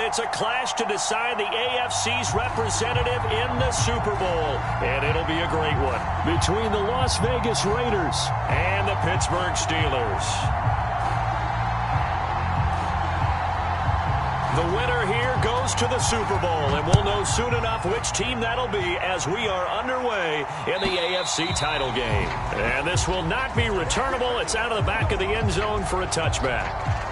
it's a clash to decide the AFC's representative in the Super Bowl. And it'll be a great one between the Las Vegas Raiders and the Pittsburgh Steelers. The winner here goes to the Super Bowl, and we'll know soon enough which team that'll be as we are underway in the AFC title game. And this will not be returnable. It's out of the back of the end zone for a touchback.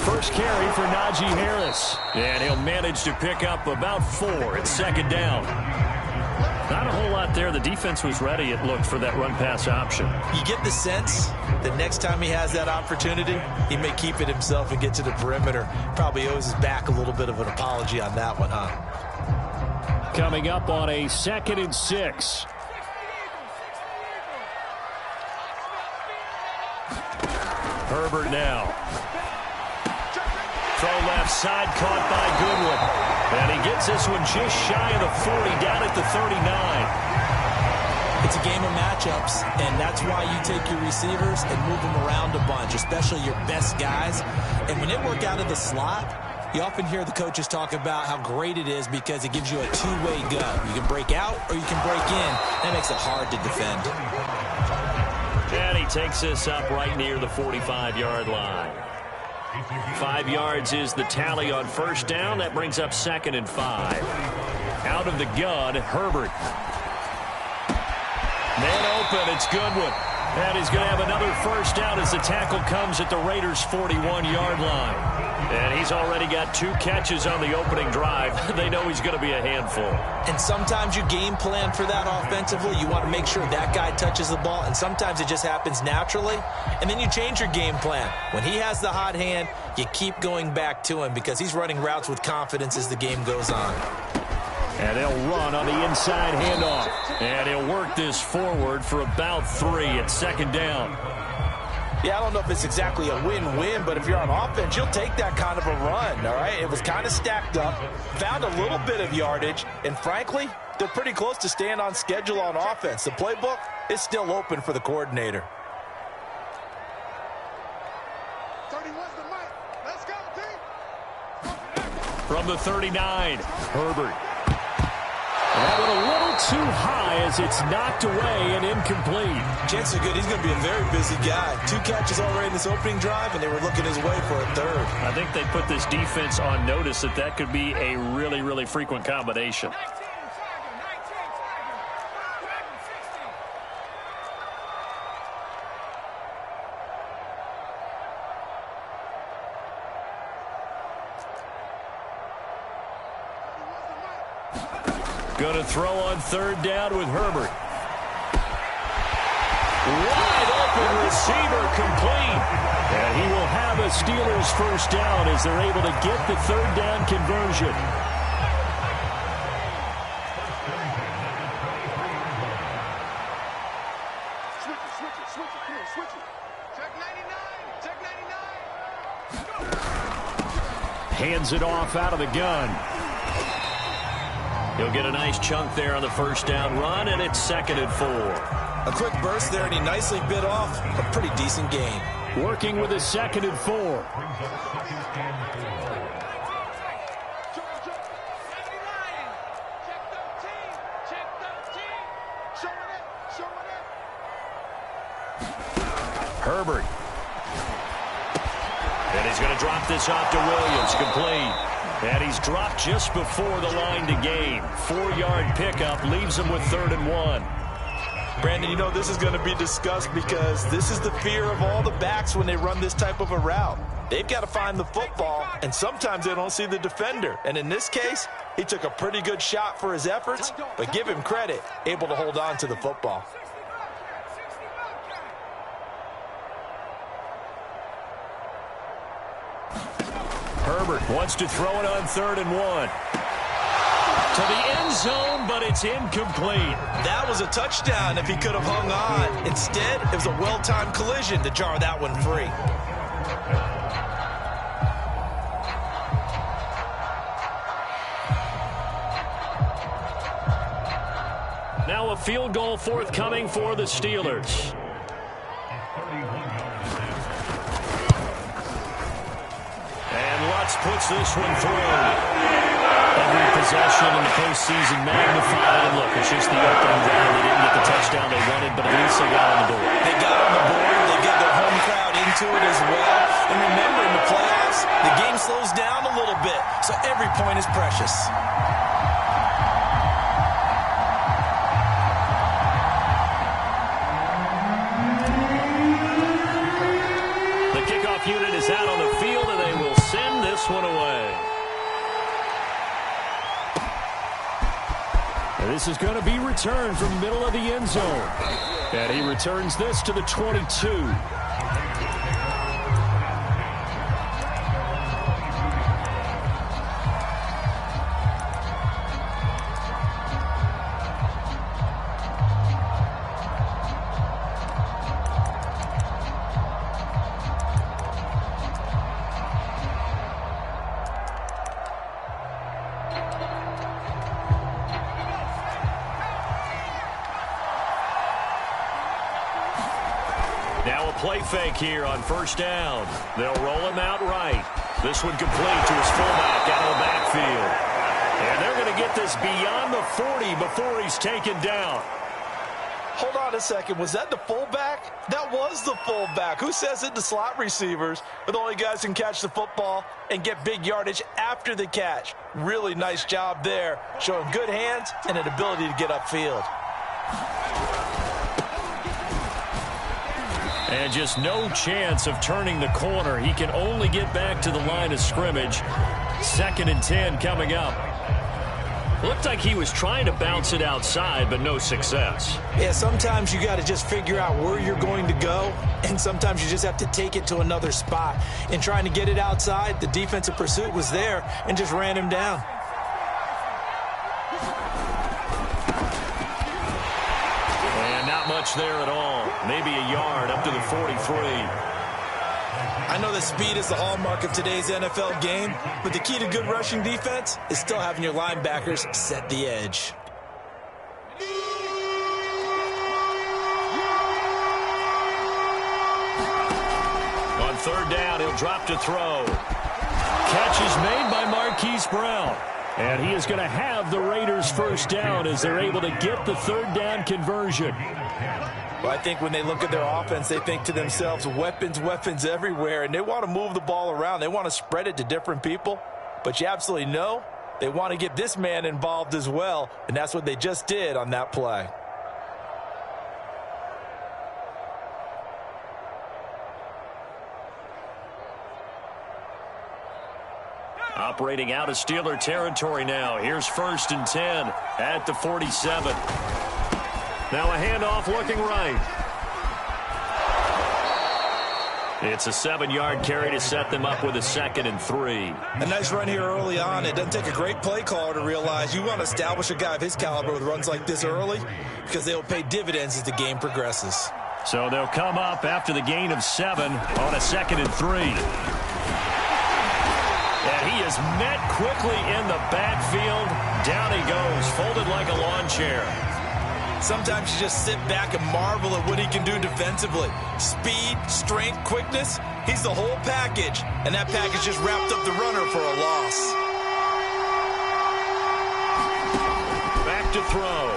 First carry for Najee Harris. And he'll manage to pick up about 4. It's second down. Not a whole lot there. The defense was ready, it looked, for that run-pass option. You get the sense that next time he has that opportunity, he may keep it himself and get to the perimeter. Probably owes his back a little bit of an apology on that one, huh? Coming up on a 2nd and 6. Herbert now. Throw left side, caught by Goodwin. And he gets this one just shy of the 40, down at the 39. It's a game of matchups, and that's why you take your receivers and move them around a bunch, especially your best guys. And when they work out of the slot, you often hear the coaches talk about how great it is because it gives you a two-way go. You can break out or you can break in. That makes it hard to defend. And he takes this up right near the 45-yard line. 5 yards is the tally on first down. That brings up 2nd and 5. Out of the gun, Herbert. Man open, it's Goodwin. And he's going to have another first down as the tackle comes at the Raiders' 41-yard line. And he's already got 2 catches on the opening drive. They know he's going to be a handful. And sometimes you game plan for that offensively. You want to make sure that guy touches the ball, and sometimes it just happens naturally. And then you change your game plan. When he has the hot hand, you keep going back to him because he's running routes with confidence as the game goes on. And they'll run on the inside handoff. And he'll work this forward for about 3 at 2nd down. Yeah, I don't know if it's exactly a win-win, but if you're on offense, you'll take that kind of a run, all right? It was kind of stacked up, found a little bit of yardage, and frankly, they're pretty close to staying on schedule on offense. The playbook is still open for the coordinator. 31's the mic. Let's go, team. From the 39, Herbert. That one a little too high as it's knocked away and incomplete. Chances are good he's going to be a very busy guy. 2 catches already in this opening drive, and they were looking his way for a 3rd. I think they put this defense on notice that that could be a really, really frequent combination. Going to throw on 3rd down with Herbert. Wide open receiver complete. And he will have a Steelers first down as they're able to get the 3rd down conversion. Switch it. Come on, switch it. Check 99. Hands it off out of the gun. He'll get a nice chunk there on the first down run, and it's 2nd and 4. A quick burst there, and he nicely bit off a pretty decent gain. Working with a 2nd and 4. Herbert. And he's going to drop this off to Williams, complete. And he's dropped just before the line to gain. 4-yard pickup leaves him with 3rd and 1. Brandon, you know this is going to be discussed because this is the fear of all the backs when they run this type of a route. They've got to find the football, and sometimes they don't see the defender. And in this case, He took a pretty good shot for his efforts, but give him credit, able to hold on to the football. Herbert wants to throw it on 3rd and 1. To the end zone, but it's incomplete. That was a touchdown if he could have hung on. Instead, it was a well-timed collision to jar that one free. Now a field goal forthcoming for the Steelers. And Lutz puts this one through. Every possession in the postseason magnified. And look, it's just the opening drive. They didn't get the touchdown they wanted, but at least they got on the board. They got on the board. They get their home crowd into it as well. And remember, in the playoffs, the game slows down a little bit, so every point is precious. The kickoff unit is out on the field, and they will send this one away. And this is going to be returned from middle of the end zone. And he returns this to the 22. Now a play fake here on 1st down. They'll roll him out right. This one complete to his fullback out of the backfield. And they're going to get this beyond the 40 before he's taken down. Hold on a second. Was that the fullback? That was the fullback. Who says it? The slot receivers are the only guys who can catch the football and get big yardage after the catch. Really nice job there, showing good hands and an ability to get upfield. And just no chance of turning the corner. He can only get back to the line of scrimmage. 2nd and 10 coming up. Looked like he was trying to bounce it outside, but no success. Yeah, sometimes you got to just figure out where you're going to go, and sometimes you just have to take it to another spot. In trying to get it outside, the defensive pursuit was there and just ran him down. And not much there at all. Maybe a yard up to the 43. I know that speed is the hallmark of today's NFL game, but the key to good rushing defense is still having your linebackers set the edge. On 3rd down, he'll drop to throw. Catch is made by Marquise Brown. And he is going to have the Raiders 1st down as they're able to get the 3rd down conversion. Well, I think when they look at their offense, they think to themselves, weapons, weapons everywhere, and they want to move the ball around. They want to spread it to different people, but you absolutely know they want to get this man involved as well, and that's what they just did on that play. Operating out of Steeler territory now. Here's 1st and 10 at the 47. Now a handoff looking right. It's a 7-yard carry to set them up with a 2nd and 3. A nice run here early on. It doesn't take a great play caller to realize you want to establish a guy of his caliber with runs like this early because they will pay dividends as the game progresses. So they'll come up after the gain of 7 on a 2nd and 3. And he is met quickly in the backfield. Down he goes, folded like a lawn chair. Sometimes you just sit back and marvel at what he can do defensively. Speed, strength, quickness, he's the whole package. And that package just wrapped up the runner for a loss. Back to throw.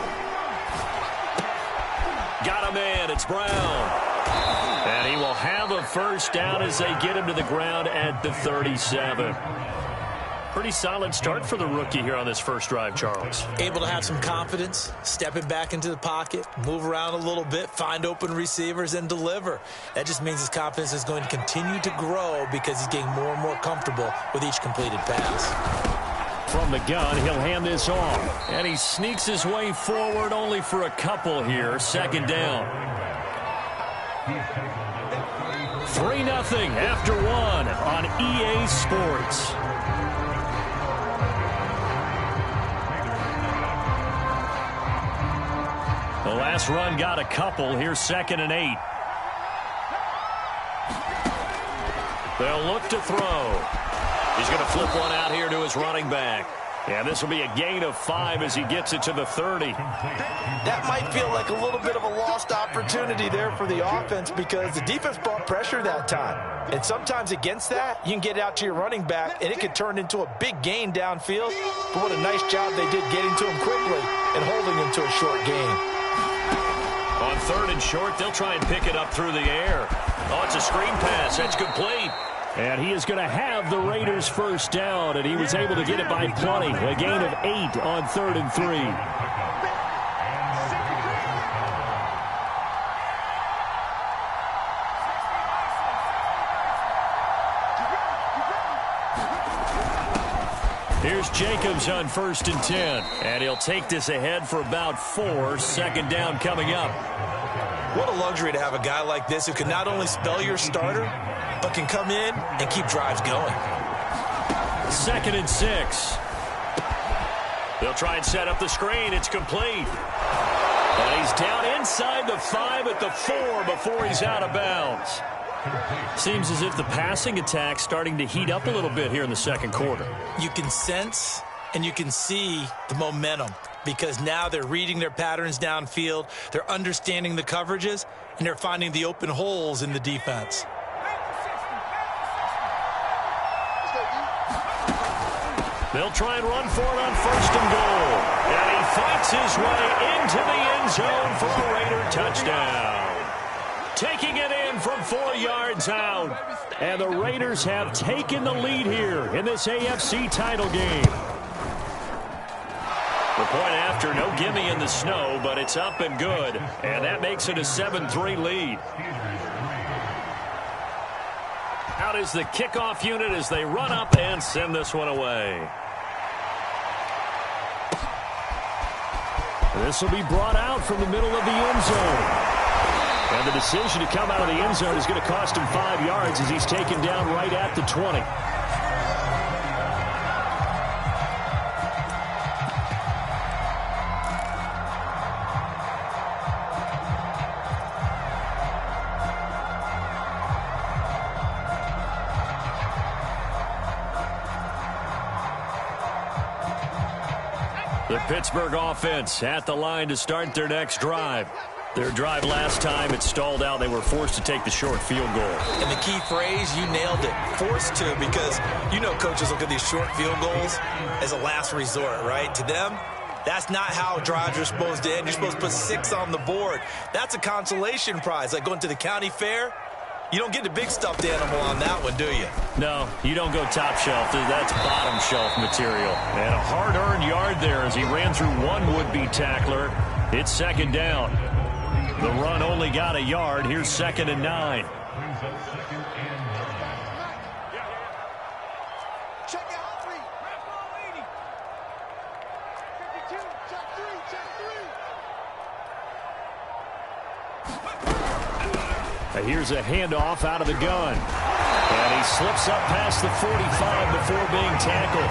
Got a man, it's Brown. And he will have a 1st down as they get him to the ground at the 37. Pretty solid start for the rookie here on this 1st drive, Charles. Able to have some confidence, stepping back into the pocket, move around a little bit, find open receivers, and deliver. That just means his confidence is going to continue to grow because he's getting more and more comfortable with each completed pass. from the gun. He'll hand this off. And he sneaks his way forward only for a couple here. Second down. 3-0 after one on EA Sports. The last run got a couple. Here's 2nd and 8. They'll look to throw. He's going to flip one out here to his running back. And this will be a gain of 5 as he gets it to the 30. That might feel like a little bit of a lost opportunity there for the offense because the defense brought pressure that time. And sometimes against that, you can get out to your running back, and it could turn into a big gain downfield. But what a nice job they did getting to him quickly and holding him to a short gain. On 3rd and short, they'll try and pick it up through the air. Oh, it's a screen pass. That's complete. And he is going to have the Raiders first down, and he was able to get it by plenty. A gain of 8 on 3rd and 3. Here's Jacobs on 1st and 10. And he'll take this ahead for about 4. Second down coming up. What a luxury to have a guy like this who can not only spell your starter, but can come in and keep drives going. 2nd and 6. They'll try and set up the screen. It's complete. And he's down inside the 5 at the 4 before he's out of bounds. Seems as if the passing attack's starting to heat up a little bit here in the second quarter. You can sense and you can see the momentum because now they're reading their patterns downfield, they're understanding the coverages, and they're finding the open holes in the defense. They'll try and run for it on 1st and goal. And he fights his way into the end zone for a Raider touchdown. Taking it in from 4 yards out. And the Raiders have taken the lead here in this AFC title game. The point after, no gimme in the snow, but it's up and good. And that makes it a 7-3 lead. Out is the kickoff unit as they run up and send this one away. This will be brought out from the middle of the end zone. And the decision to come out of the end zone is going to cost him 5 yards as he's taken down right at the 20. The Pittsburgh offense at the line to start their next drive. Their drive last time, it stalled out. They were forced to take the short field goal. And the key phrase, you nailed it, forced to, because you know coaches look at these short field goals as a last resort, right? To them, that's not how drives are supposed to end. You're supposed to put 6 on the board. That's a consolation prize, like going to the county fair. You don't get the big stuffed animal on that one, do you? No, you don't go top shelf. That's bottom shelf material. And a hard-earned yard there as he ran through one would-be tackler. It's second down. The run only got a yard. Here's 2nd and 9. Check out 3. 52, check 3, check 3. Here's a handoff out of the gun. And he slips up past the 45 before being tackled.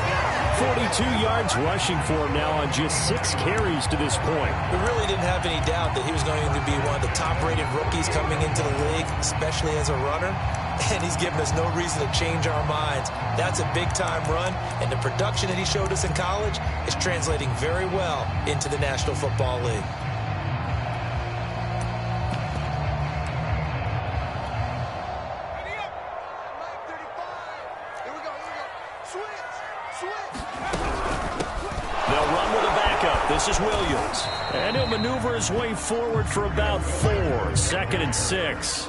42 yards rushing for him now on just 6 carries to this point. We really didn't have any doubt that he was going to be one of the top-rated rookies coming into the league, especially as a runner. And he's given us no reason to change our minds. That's a big-time run, and the production that he showed us in college is translating very well into the National Football League. This is Williams. And he'll maneuver his way forward for about 4. 2nd and 6.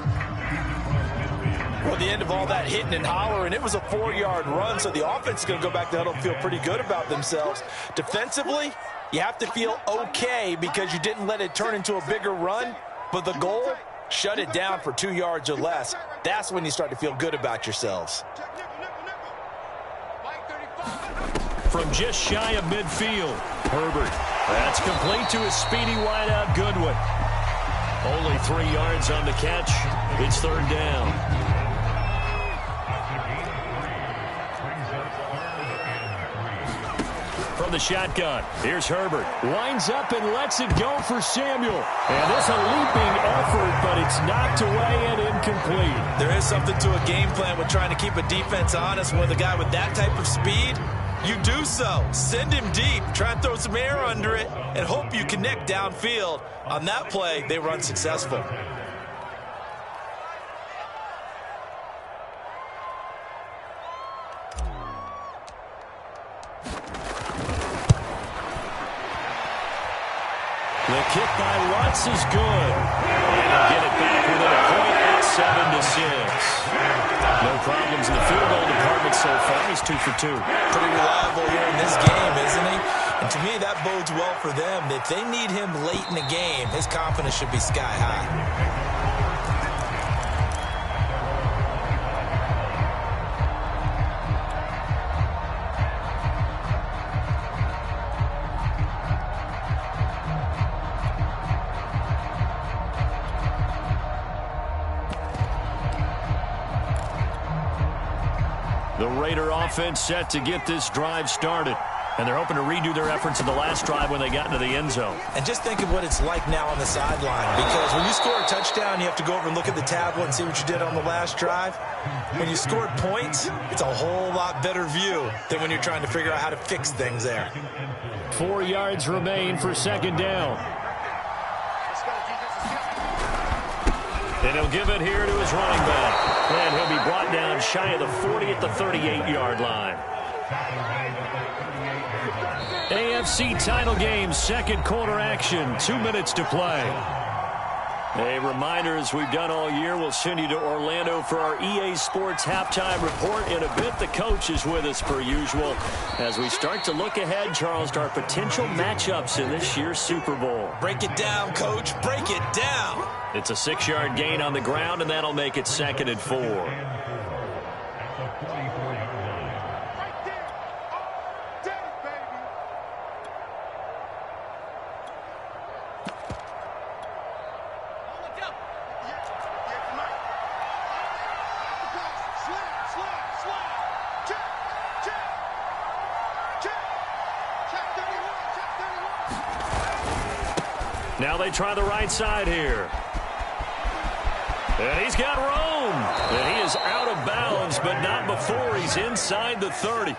Well, the end of all that hitting and hollering, it was a 4-yard run, so the offense is going to go back to huddle and feel pretty good about themselves. Defensively, you have to feel okay because you didn't let it turn into a bigger run, but the goal, shut it down for 2 yards or less. That's when you start to feel good about yourselves. from just shy of midfield. Herbert. That's complete to his speedy wideout, Goodwin. Only 3 yards on the catch. It's third down. From the shotgun, here's Herbert. Winds up and lets it go for Samuel. And it's a leaping effort, but it's knocked away and incomplete. There is something to a game plan with trying to keep a defense honest with a guy with that type of speed. You do so. Send him deep. Try and throw some air under it and hope you connect downfield. On that play, they were unsuccessful. The kick by Lutz is good. And he'll get it back within a point at 7-6. No problems in the field goal department so far. He's 2 for 2. Pretty reliable here in this game, isn't he? And to me, that bodes well for them. If they need him late in the game, his confidence should be sky high. The Raider offense set to get this drive started. And they're hoping to redo their efforts in the last drive when they got into the end zone. And just think of what it's like now on the sideline. Because when you score a touchdown, you have to go over and look at the tablet and see what you did on the last drive. When you scored points, it's a whole lot better view than when you're trying to figure out how to fix things there. 4 yards remain for second down. And he'll give it here to his running back. And he'll be brought down shy of the 40 at the 38-yard line. AFC title game, second quarter action, 2 minutes to play. A reminder, as we've done all year, we'll send you to Orlando for our EA Sports halftime report. In a bit, the coach is with us per usual as we start to look ahead, Charles, to our potential matchups in this year's Super Bowl. Break it down, Coach. Break it down. It's a 6-yard gain on the ground, and that'll make it 2nd and 4. Now they try the right side here. And he's got room. And he is out of bounds, but not before he's inside the 30.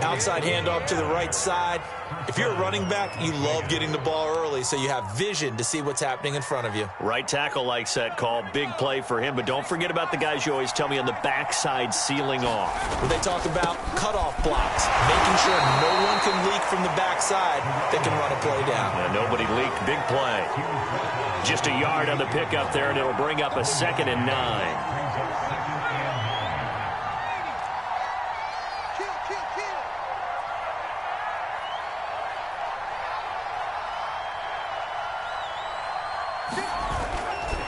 Outside handoff to the right side. If you're a running back, you love getting the ball early so you have vision to see what's happening in front of you. Right tackle likes that call. Big play for him. But don't forget about the guys you always tell me on the backside sealing off. When they talk about cutoff blocks, making sure no one can leak from the backside that can run a play down. And nobody leaked. Big play. Just a yard on the pickup there, and it'll bring up a 2nd and 9.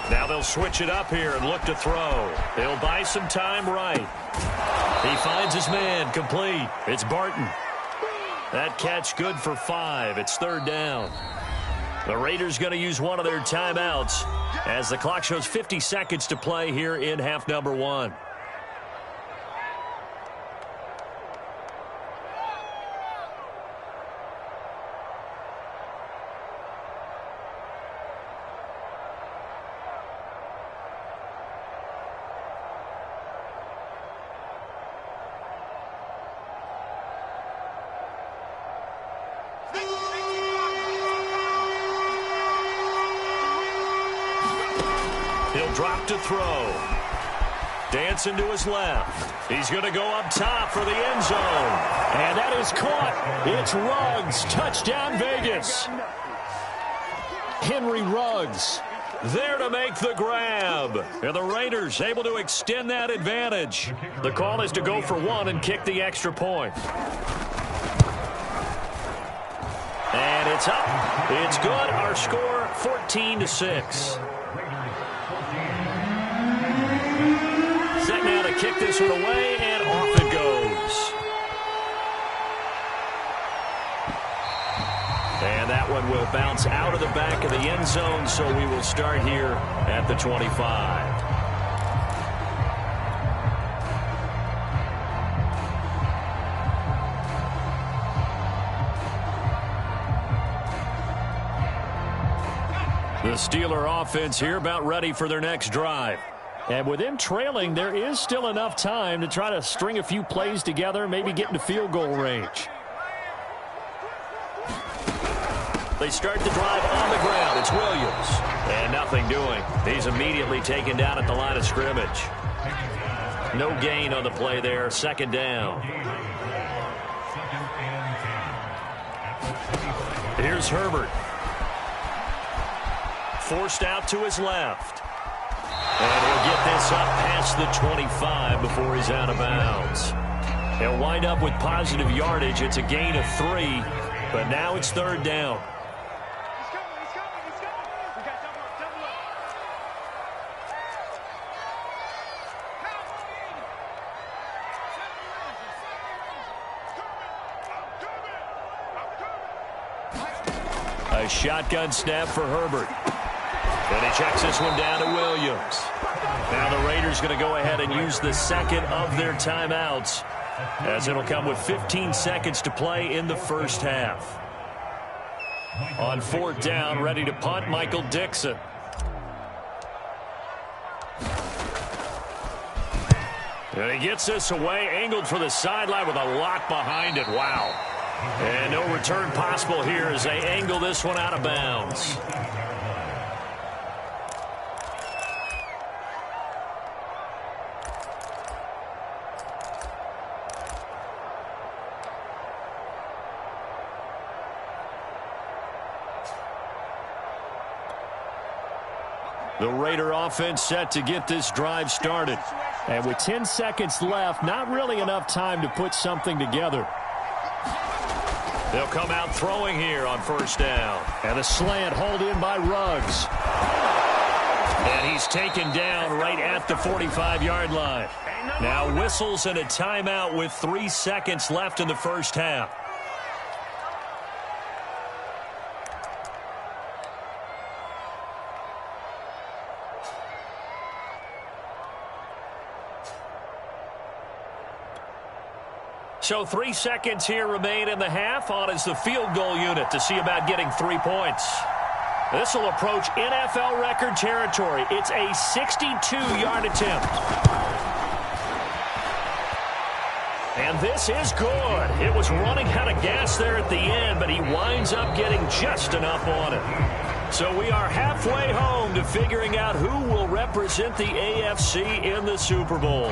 Now they'll switch it up here and look to throw. They'll buy some time right. He finds his man, complete. It's Barton. That catch good for 5. It's 3rd down. The Raiders going to use one of their timeouts as the clock shows 50 seconds to play here in half number 1. He'll drop to throw. Dancing to his left. He's going to go up top for the end zone. And that is caught. It's Ruggs. Touchdown, Vegas. Henry Ruggs there to make the grab. And the Raiders able to extend that advantage. The call is to go for 1 and kick the extra point. And it's up. It's good. Our score, 14-6. Set now to kick this one away, and off it goes. one will bounce out of the back of the end zone, so we will start here at the 25. The Steeler offense here about ready for their next drive. And with them trailing, there is still enough time to try to string a few plays together, maybe get into field goal range. They start the drive on the ground. It's Williams. And nothing doing. He's immediately taken down at the line of scrimmage. No gain on the play there. Second down. Here's Herbert. Forced out to his left. And he'll get this up past the 25 before he's out of bounds. He'll wind up with positive yardage. It's a gain of 3, but now it's third down. A shotgun snap for Herbert. And he checks this one down to Williams. Now the Raiders going to go ahead and use the second of their timeouts, as it'll come with 15 seconds to play in the first half. On fourth down, ready to punt, Michael Dixon. And he gets this away, angled for the sideline with a lock behind it. Wow. And no return possible here as they angle this one out of bounds. The Raider offense set to get this drive started. And with 10 seconds left, not really enough time to put something together. They'll come out throwing here on first down. And a slant hauled in by Ruggs. And he's taken down right at the 45-yard line. Now whistles and a timeout with 3 seconds left in the first half. So 3 seconds here remain in the half. On is the field goal unit to see about getting 3 points. This will approach NFL record territory. It's a 62-yard attempt. And this is good. It was running out of gas there at the end, but he winds up getting just enough on it. So we are halfway home to figuring out who will represent the AFC in the Super Bowl.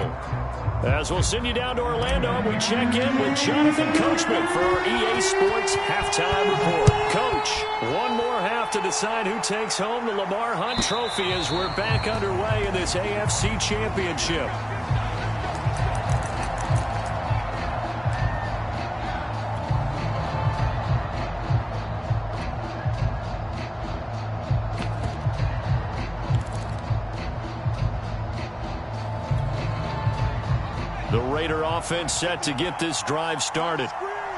As we'll send you down to Orlando, we check in with Jonathan Coachman for our EA Sports Halftime Report. Coach, one more half to decide who takes home the Lamar Hunt Trophy as we're back underway in this AFC Championship. The Raider offense set to get this drive started.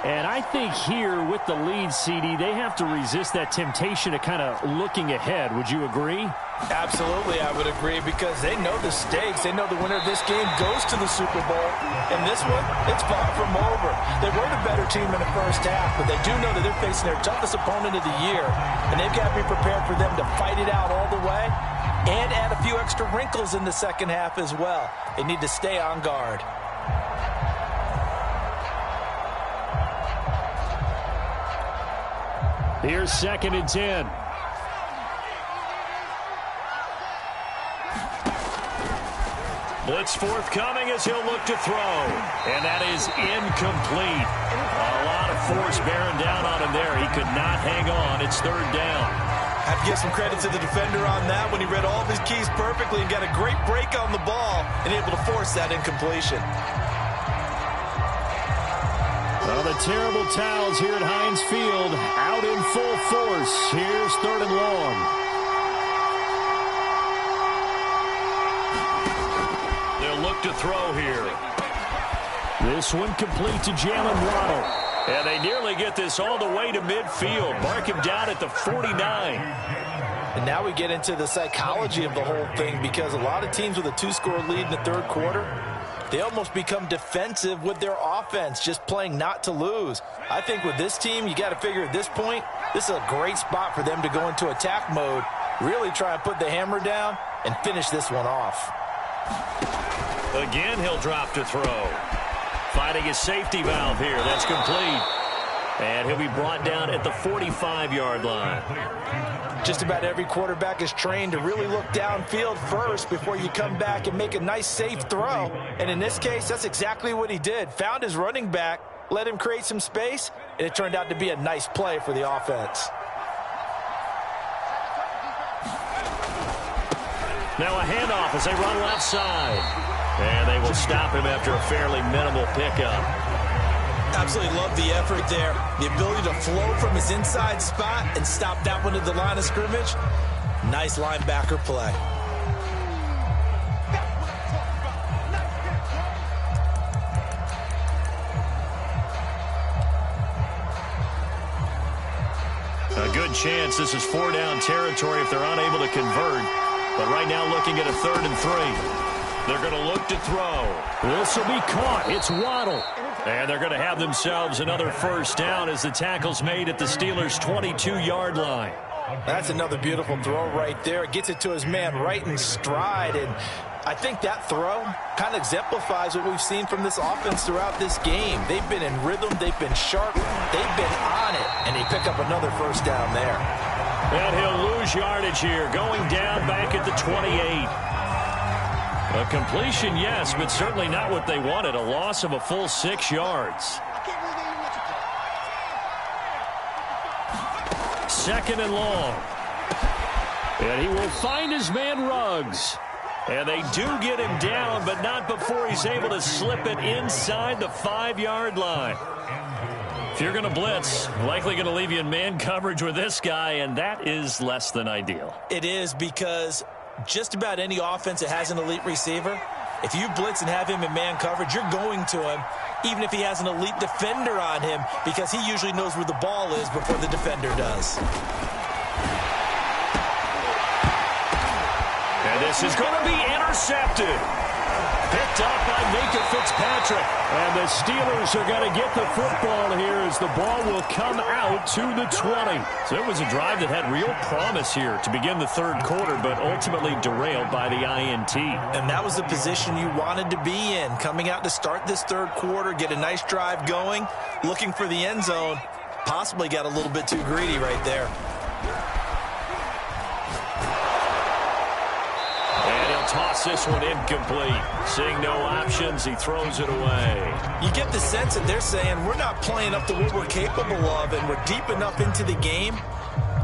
And I think here with the lead, CD, they have to resist that temptation to kind of looking ahead. Would you agree? Absolutely, I would agree, because they know the stakes. They know the winner of this game goes to the Super Bowl. And this one, it's far from over. They were the better team in the first half, but they do know that they're facing their toughest opponent of the year. And they've got to be prepared for them to fight it out all the way and add a few extra wrinkles in the second half as well. They need to stay on guard. Here's 2nd and 10. Blitz forthcoming as he'll look to throw. And that is incomplete. A lot of force bearing down on him there. He could not hang on. It's third down. I have to give some credit to the defender on that when he read all of his keys perfectly and got a great break on the ball and able to force that incompletion. Well, the terrible towels here at Heinz Field out in full force. Here's 3rd and long. They'll look to throw here. This one complete to Jalen Waddle. And they nearly get this all the way to midfield. Mark him down at the 49. And now we get into the psychology of the whole thing, because a lot of teams with a 2-score lead in the third quarter, they almost become defensive with their offense, just playing not to lose. I think with this team, you got to figure at this point, this is a great spot for them to go into attack mode, really try and put the hammer down and finish this one off. Again, he'll drop to throw. Finding his safety valve here. That's complete. And he'll be brought down at the 45-yard line. Just about every quarterback is trained to really look downfield first before you come back and make a nice, safe throw. And in this case, that's exactly what he did. Found his running back, let him create some space, and it turned out to be a nice play for the offense. Now a handoff as they run left side. And they will stop him after a fairly minimal pickup. Absolutely love the effort there. The ability to flow from his inside spot and stop that one at the line of scrimmage. Nice linebacker play. A good chance this is 4-down territory if they're unable to convert. But right now looking at a 3rd and 3. They're going to look to throw. This will be caught. It's Waddle. And they're going to have themselves another first down as the tackle's made at the Steelers' 22-yard line. That's another beautiful throw right there. Gets it to his man right in stride. And I think that throw kind of exemplifies what we've seen from this offense throughout this game. They've been in rhythm. They've been sharp. They've been on it. And they pick up another first down there. And he'll lose yardage here, going down back at the 28. A completion, yes, but certainly not what they wanted. A loss of a full 6 yards. 2nd and long. And he will find his man Ruggs. And they do get him down, but not before he's able to slip it inside the 5-yard line. If you're going to blitz, likely going to leave you in man coverage with this guy, and that is less than ideal. It is, because just about any offense that has an elite receiver, if you blitz and have him in man coverage, you're going to him, even if he has an elite defender on him, because he usually knows where the ball is before the defender does. And this is going to be intercepted. Picked up by Minka Fitzpatrick. And the Steelers are going to get the football here as the ball will come out to the 20. So it was a drive that had real promise here to begin the third quarter, but ultimately derailed by the INT. And that was the position you wanted to be in, coming out to start this third quarter, get a nice drive going, looking for the end zone. Possibly got a little bit too greedy right there. Toss this one incomplete. Seeing no options, he throws it away. You get the sense that they're saying we're not playing up to what we're capable of, and we're deep enough into the game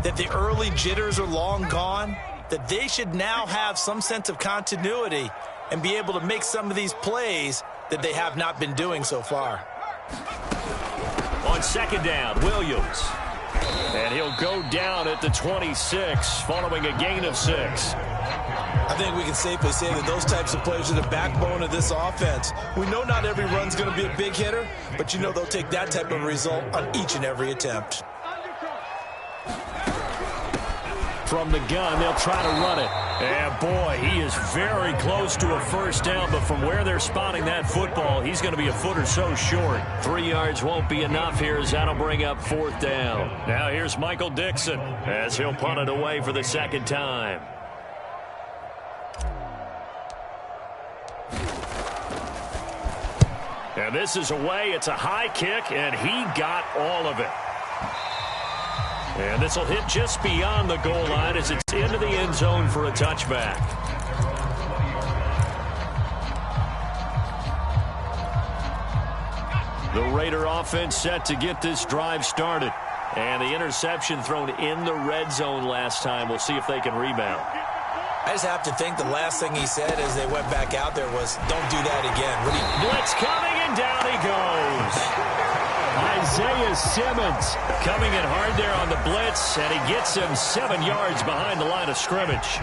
that the early jitters are long gone, that they should now have some sense of continuity and be able to make some of these plays that they have not been doing so far. On 2nd down, Williams. And he'll go down at the 26 following a gain of 6. I think we can safely say that those types of players are the backbone of this offense. We know not every run's going to be a big hitter, but you know they'll take that type of result on each and every attempt. From the gun, they'll try to run it. And boy, he is very close to a first down, but from where they're spotting that football, he's going to be a foot or so short. 3 yards won't be enough here as that'll bring up 4th down. Now here's Michael Dixon as he'll punt it away for the 2nd time. And this is away. It's a high kick, and he got all of it. And this will hit just beyond the goal line as it's into the end zone for a touchback. The Raider offense set to get this drive started. And the interception thrown in the red zone last time. We'll see if they can rebound. I just have to think the last thing he said as they went back out there was, don't do that again. Blitz coming, and down he goes. Isaiah Simmons coming in hard there on the blitz, and he gets him 7 yards behind the line of scrimmage.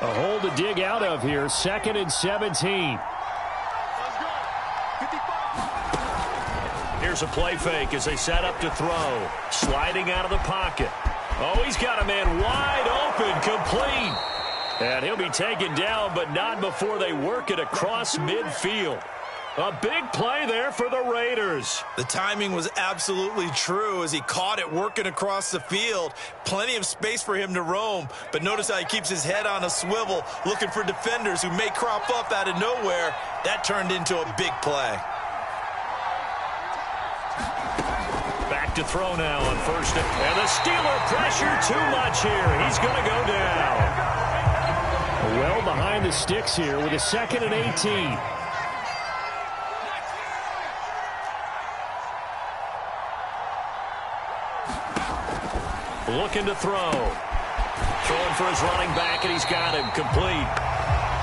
A hole to dig out of here. 2nd and 17. Here's a play fake as they set up to throw. Sliding out of the pocket. Oh, he's got a man wide open, complete. And he'll be taken down, but not before they work it across midfield. A big play there for the Raiders. The timing was absolutely true as he caught it working across the field. Plenty of space for him to roam, but notice how he keeps his head on a swivel, looking for defenders who may crop up out of nowhere. That turned into a big play. Back to throw now on 1st. And the Steeler pressure too much here. He's going to go down. Well behind the sticks here with a 2nd and 18. Looking to throw. Throwing for his running back, and he's got him complete.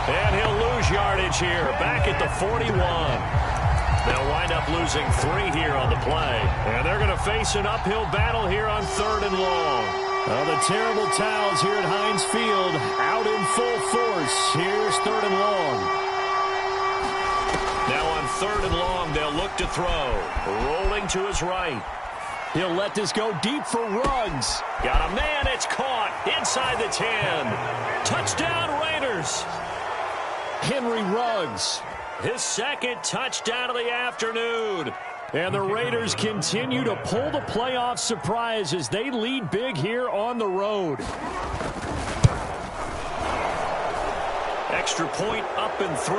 And he'll lose yardage here. Back at the 41. They'll wind up losing 3 here on the play. And they're going to face an uphill battle here on 3rd and long. Well, the terrible towels here at Heinz Field out in full force. Here's 3rd and long. Now on 3rd and long, they'll look to throw. Rolling to his right. He'll let this go deep for Ruggs. Got a man, it's caught inside the 10. Touchdown, Raiders. Henry Ruggs, his 2nd touchdown of the afternoon. And the Raiders continue to pull the playoff surprise as they lead big here on the road. Extra point up and through.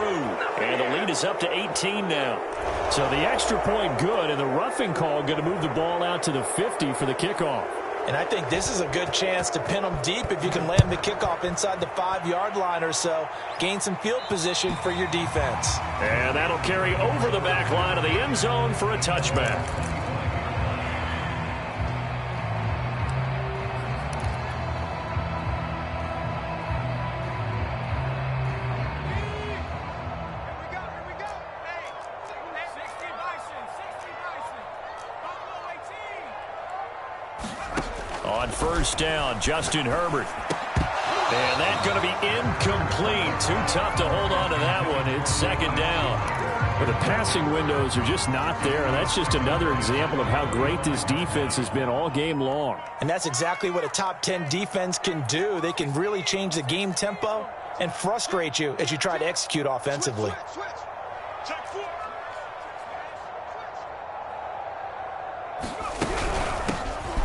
And the lead is up to 18 now. So the extra point good, and the roughing call going to move the ball out to the 50 for the kickoff. And I think this is a good chance to pin them deep if you can land the kickoff inside the 5-yard line or so. Gain some field position for your defense. And that'll carry over the back line of the end zone for a touchback. On 1st down, Justin Herbert. And that's going to be incomplete. Too tough to hold on to that one. It's 2nd down. But the passing windows are just not there, and that's just another example of how great this defense has been all game long. And that's exactly what a top 10 defense can do. They can really change the game tempo and frustrate you as you try to execute offensively.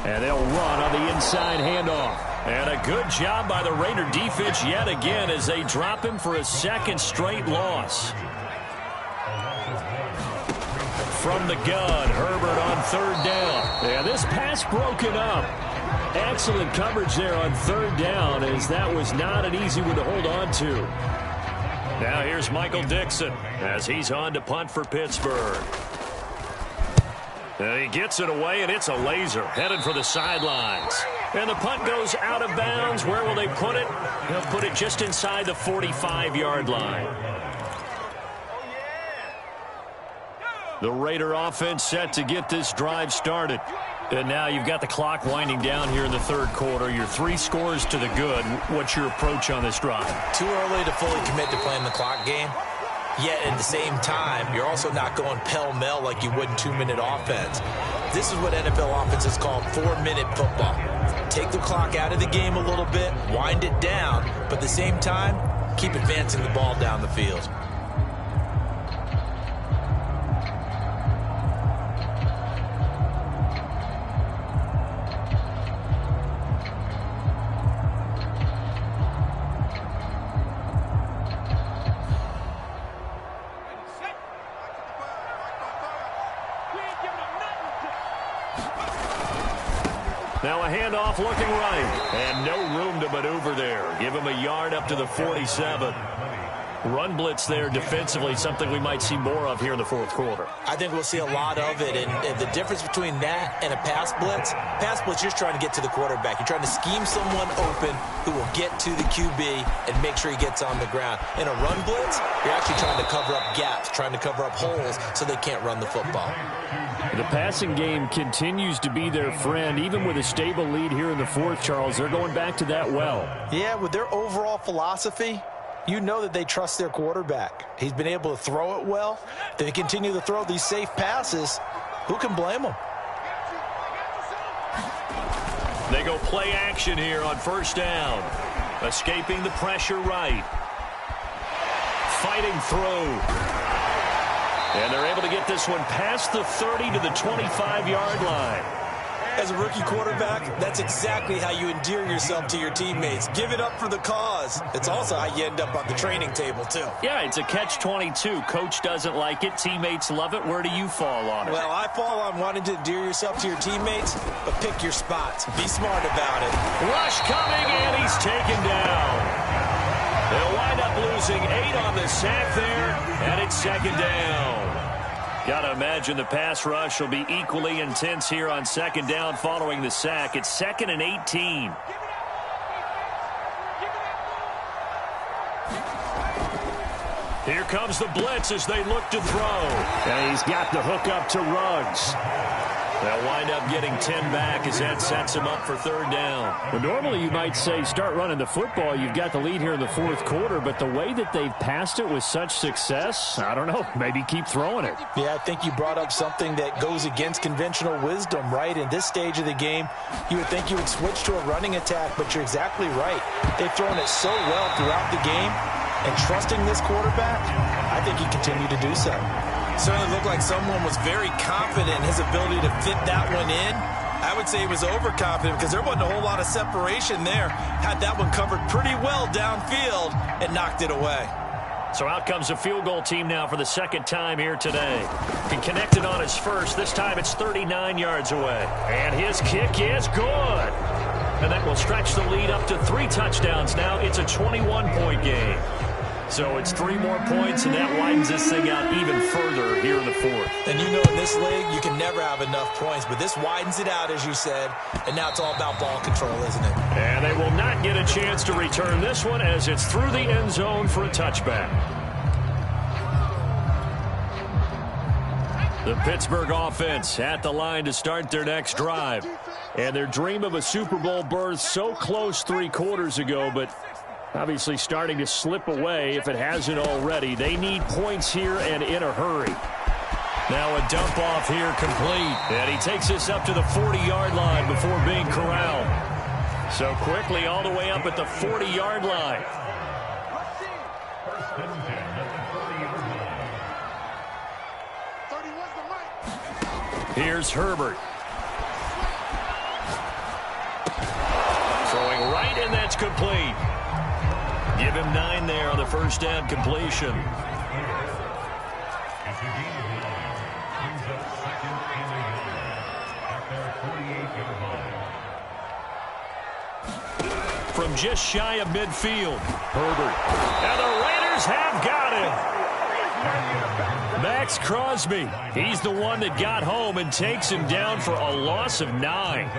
And they'll run on the inside handoff. And a good job by the Raider defense yet again as they drop him for a 2nd straight loss. From the gun, Herbert on 3rd down. And this pass broken up. Excellent coverage there on 3rd down as that was not an easy one to hold on to. Now here's Michael Dixon as he's on to punt for Pittsburgh. And he gets it away, and it's a laser headed for the sidelines. And the punt goes out of bounds. Where will they put it? They'll put it just inside the 45-yard line. The Raider offense set to get this drive started. And now you've got the clock winding down here in the 3rd quarter. You're 3 scores to the good. What's your approach on this drive? Too early to fully commit to playing the clock game. Yet at the same time, you're also not going pell-mell like you would in 2-minute offense. This is what NFL offenses call 4-minute football. Take the clock out of the game a little bit, wind it down, but at the same time, keep advancing the ball down the field. Now a handoff looking right. And no room to maneuver there. Give him a yard up to the 47. Run blitz there defensively, something we might see more of here in the fourth quarter. I think we'll see a lot of it, and the difference between that and a pass blitz, you're just trying to get to the quarterback. You're trying to scheme someone open who will get to the QB and make sure he gets on the ground. In a run blitz, you're actually trying to cover up gaps, trying to cover up holes so they can't run the football. The passing game continues to be their friend. Even with a stable lead here in the fourth, Charles, they're going back to that well. Yeah, with their overall philosophy, you know that they trust their quarterback. He's been able to throw it well. They continue to throw these safe passes. Who can blame them? They go play action here on first down. Escaping the pressure right. Fighting through. And they're able to get this one past the 30 to the 25-yard line. As a rookie quarterback, that's exactly how you endear yourself to your teammates. Give it up for the cause. It's also how you end up on the training table, too. Yeah, it's a catch-22. Coach doesn't like it. Teammates love it. Where do you fall on it? Well, I fall on wanting to endear yourself to your teammates, but pick your spots. Be smart about it. Rush coming, and he's taken down. They'll wind up losing 8 on the sack there, and it's second down. Got to imagine the pass rush will be equally intense here on second down following the sack. It's 2nd and 18. Here comes the blitz as they look to throw. And he's got the hook up to Ruggs. They'll wind up getting 10 back as that sets him up for third down. Well, normally you might say start running the football. You've got the lead here in the fourth quarter, but the way that they've passed it with such success, I don't know, maybe keep throwing it. Yeah, I think you brought up something that goes against conventional wisdom, right? In this stage of the game, you would think you would switch to a running attack, but you're exactly right. They've thrown it so well throughout the game, and trusting this quarterback, I think he continued to do so. Certainly looked like someone was very confident in his ability to fit that one in. I would say he was overconfident because there wasn't a whole lot of separation there. Had that one covered pretty well downfield and knocked it away. So out comes a field goal team now for the second time here today. He connected on his first. This time it's 39 yards away. And his kick is good. And that will stretch the lead up to 3 touchdowns now. It's a 21-point game. So it's 3 more points, and that widens this thing out even further here in the fourth. And you know in this league, you can never have enough points, but this widens it out, as you said, and now it's all about ball control, isn't it? And they will not get a chance to return this one as it's through the end zone for a touchback. The Pittsburgh offense at the line to start their next drive. And their dream of a Super Bowl berth so close 3 quarters ago, but obviously starting to slip away if it hasn't already. They need points here and in a hurry. Now a dump off here complete. And he takes this up to the 40-yard line before being corralled. So quickly all the way up at the 40-yard line. Here's Herbert. Throwing right, and that's complete. Give him 9 there on the first down completion. From just shy of midfield, Herbert. And the Raiders have got him. Max Crosby. He's the one that got home and takes him down for a loss of 9.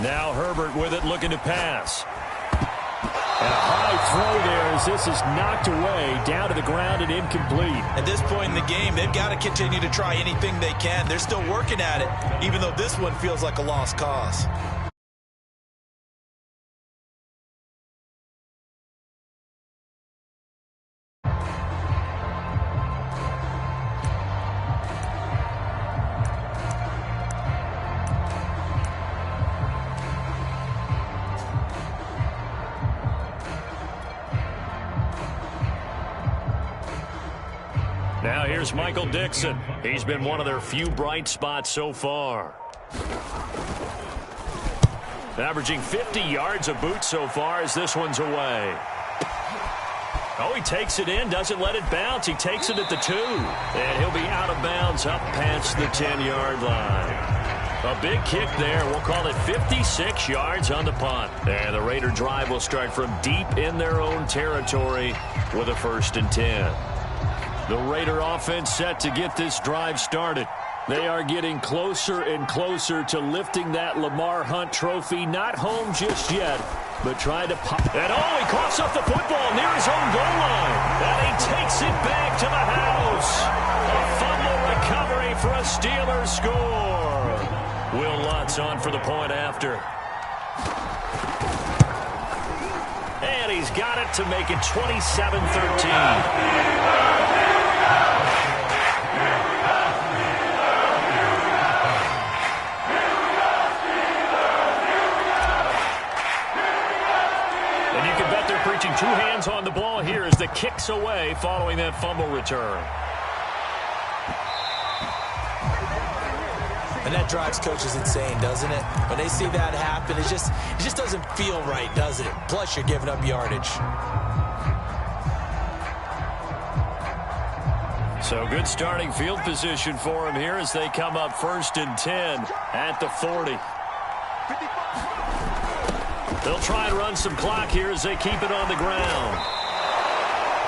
Now Herbert with it, looking to pass. And a high throw there as this is knocked away, down to the ground and incomplete. At this point in the game, they've got to continue to try anything they can. They're still working at it, even though this one feels like a lost cause. Now here's Michael Dixon. He's been one of their few bright spots so far. Averaging 50 yards a boot so far as this one's away. Oh, he takes it in, doesn't let it bounce. He takes it at the 2. And he'll be out of bounds up past the 10-yard line. A big kick there. We'll call it 56 yards on the punt. And the Raider drive will start from deep in their own territory with a 1st and 10. The Raider offense set to get this drive started. They are getting closer and closer to lifting that Lamar Hunt trophy. Not home just yet, but trying to pop. And oh, he coughs up the football near his own goal line. And he takes it back to the house. A fumble recovery for a Steelers score. Will Lutz on for the point after. And he's got it to make it 27-13. Preaching 2 hands on the ball here as the kick's away following that fumble return. And that drives coaches insane, doesn't it? When they see that happen, it just doesn't feel right, does it? Plus, you're giving up yardage. So good starting field position for him here as they come up 1st and 10 at the 40. They'll try and run some clock here as they keep it on the ground.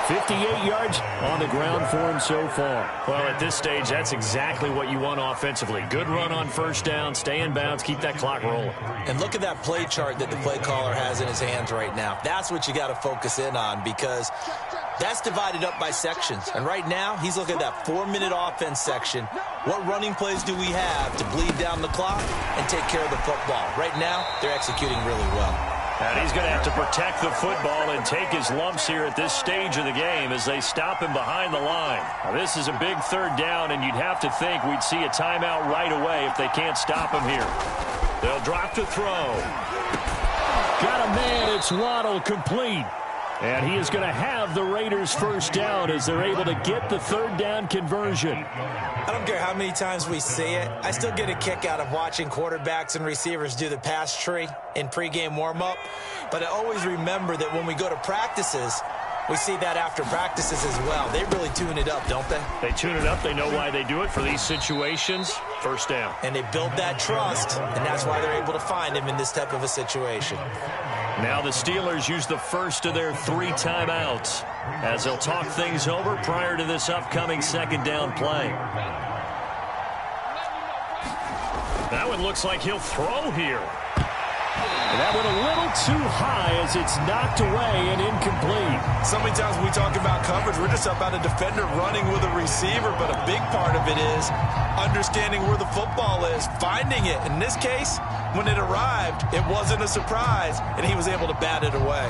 58 yards on the ground for him so far. Well, at this stage, that's exactly what you want offensively. Good run on 1st down, stay in bounds, keep that clock rolling. And look at that play chart that the play caller has in his hands right now. That's what you got to focus in on because that's divided up by sections. And right now, he's looking at that 4-minute offense section. What running plays do we have to bleed down the clock and take care of the football? Right now, they're executing really well. And he's going to have to protect the football and take his lumps here at this stage of the game as they stop him behind the line. Now, this is a big 3rd down, and you'd have to think we'd see a timeout right away if they can't stop him here. They'll drop to throw. Got a man. It's Waddle complete. And he is going to have the Raiders' 1st down as they're able to get the 3rd down conversion. I don't care how many times we see it. I still get a kick out of watching quarterbacks and receivers do the pass tree in pregame warm-up. But I always remember that when we go to practices, we see that after practices as well. They really tune it up, don't they? They tune it up. They know why they do it for these situations. 1st down. And they build that trust, and that's why they're able to find him in this type of a situation. Now the Steelers use the 1st of their 3 timeouts as they'll talk things over prior to this upcoming 2nd down play. That one looks like he'll throw here. And that went a little too high as it's knocked away and incomplete. So many times when we talk about coverage, we're just about a defender running with a receiver, but a big part of it is understanding where the football is, finding it. In this case, when it arrived, it wasn't a surprise, and he was able to bat it away.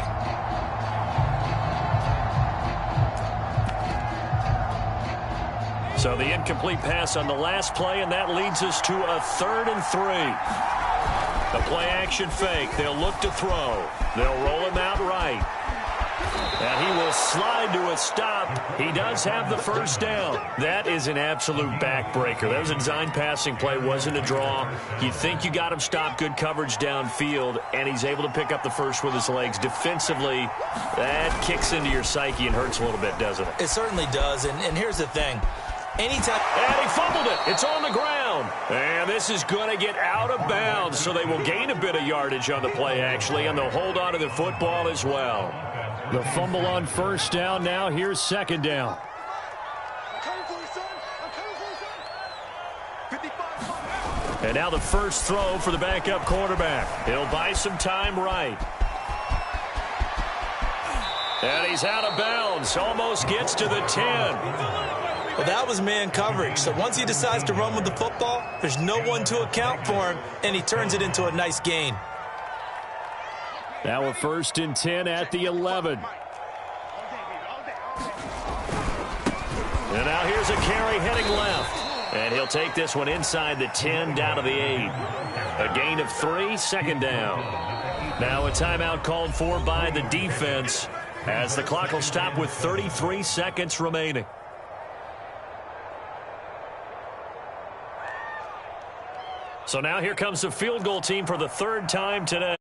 So the incomplete pass on the last play, and that leads us to a 3rd and 3. The play-action fake. They'll look to throw. They'll roll him out right. And he will slide to a stop. He does have the 1st down. That is an absolute backbreaker. That was a design passing play. Wasn't a draw. You think you got him stopped. Good coverage downfield. And he's able to pick up the 1st with his legs. Defensively, that kicks into your psyche and hurts a little bit, doesn't it? It certainly does. And here's the thing. Anytime. And he fumbled it. It's on the ground. And this is going to get out of bounds, so they will gain a bit of yardage on the play, actually, and they'll hold on to the football as well. The fumble on 1st down. Now here's 2nd down. And now the 1st throw for the backup quarterback. He'll buy some time right. And he's out of bounds. Almost gets to the 10. Well, that was man coverage. So once he decides to run with the football, there's no one to account for him, and he turns it into a nice gain. Now a 1st and 10 at the 11. And now here's a carry heading left. And he'll take this one inside the 10 down to the 8. A gain of 3, 2nd down. Now a timeout called for by the defense as the clock will stop with 33 seconds remaining. So now here comes the field goal team for the 3rd time today.